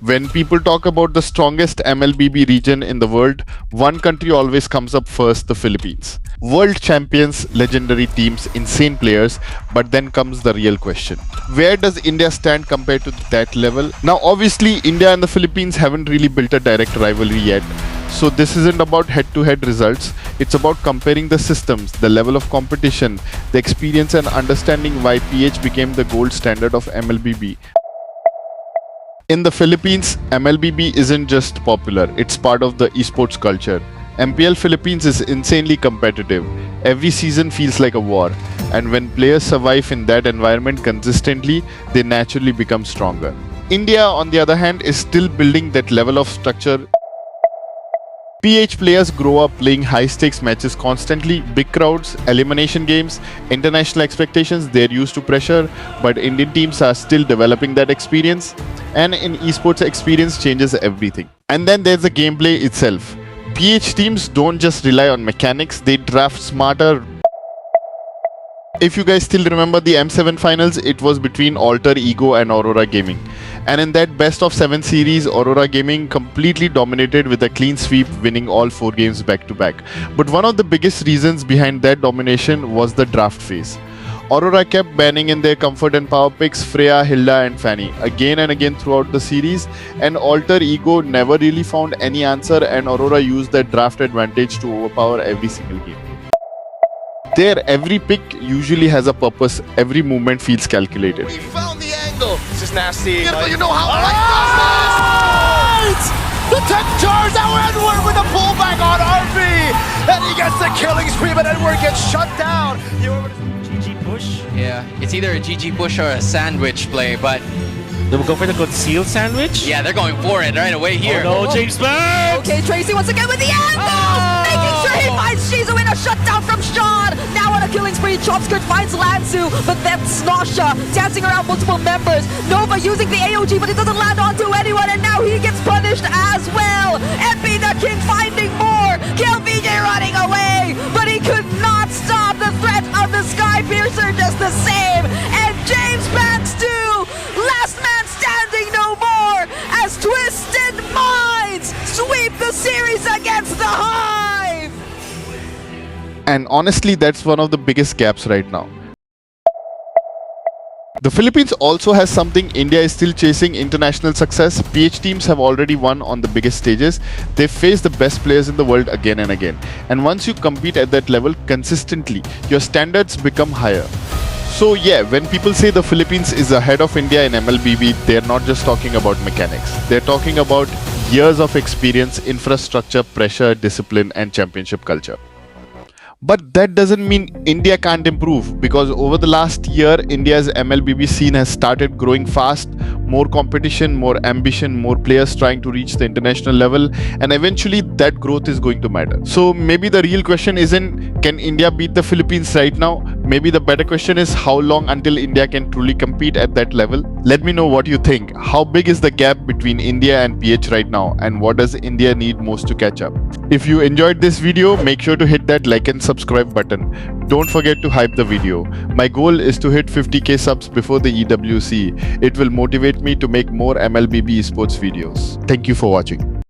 When people talk about the strongest MLBB region in the world, one country always comes up first, the Philippines. World champions, legendary teams, insane players, but then comes the real question. Where does India stand compared to that level? Now obviously India and the Philippines haven't really built a direct rivalry yet. So this isn't about head-to-head results, it's about comparing the systems, the level of competition, the experience and understanding why PH became the gold standard of MLBB. In the Philippines, MLBB isn't just popular, it's part of the esports culture. MPL Philippines is insanely competitive. Every season feels like a war, and when players survive in that environment consistently, they naturally become stronger. India, on the other hand, is still building that level of structure. PH players grow up playing high-stakes matches constantly, big crowds, elimination games, international expectations, they're used to pressure, but Indian teams are still developing that experience. And in esports, experience changes everything. And then there's the gameplay itself. PH teams don't just rely on mechanics, they draft smarter. If you guys still remember the M7 finals, it was between Alter Ego and Aurora Gaming. And in that best of 7 series, Aurora Gaming completely dominated with a clean sweep, winning all 4 games back to back. But one of the biggest reasons behind that domination was the draft phase. Aurora kept banning in their comfort and power picks Freya, Hilda and Fanny again and again throughout the series, and Alter Ego never really found any answer, and Aurora used that draft advantage to overpower every single game. There, every pick usually has a purpose, every movement feels calculated. We found the angle. This is nasty. Yeah, but you know how I does this. The tech charge out Edward with a pullback on RB. And he gets the killing spree, but Edward gets shut down. GG push. Yeah, it's either a GG push or a sandwich play, but They will go for the concealed sandwich. yeah, they're going for it right away here. Oh no, James Banks! Okay, Tracy once again with the angle! Making sure he finds Shizu in a shutdown from Sean! Now on a killing spree, Chopskirt finds Lanzu, but then Snosha dancing around multiple members. Nova using the AOG, but it doesn't land onto anyone, and now he gets punished as well! MP the King finding more! KLVJ running away, but he could not stop the threat of the Sky Piercer just the same! And James Banks too! Last man standing no more as Twisted Minds sweep the series against the Hive! And honestly, that's one of the biggest gaps right now. The Philippines also has something India is still chasing: international success. PH teams have already won on the biggest stages. They face the best players in the world again and again. And once you compete at that level consistently, your standards become higher. So yeah, when people say the Philippines is ahead of India in MLBB, they're not just talking about mechanics. They're talking about years of experience, infrastructure, pressure, discipline, and championship culture. But that doesn't mean India can't improve, because over the last year, India's MLBB scene has started growing fast. More competition, more ambition, more players trying to reach the international level, and eventually that growth is going to matter. So maybe the real question isn't, can India beat the Philippines right now? Maybe the better question is, how long until India can truly compete at that level? Let me know what you think. How big is the gap between India and PH right now, and what does India need most to catch up? If you enjoyed this video, make sure to hit that like and subscribe button. Don't forget to hype the video. My goal is to hit 50k subs before the EWC. It will motivate me to make more MLBB esports videos. Thank you for watching.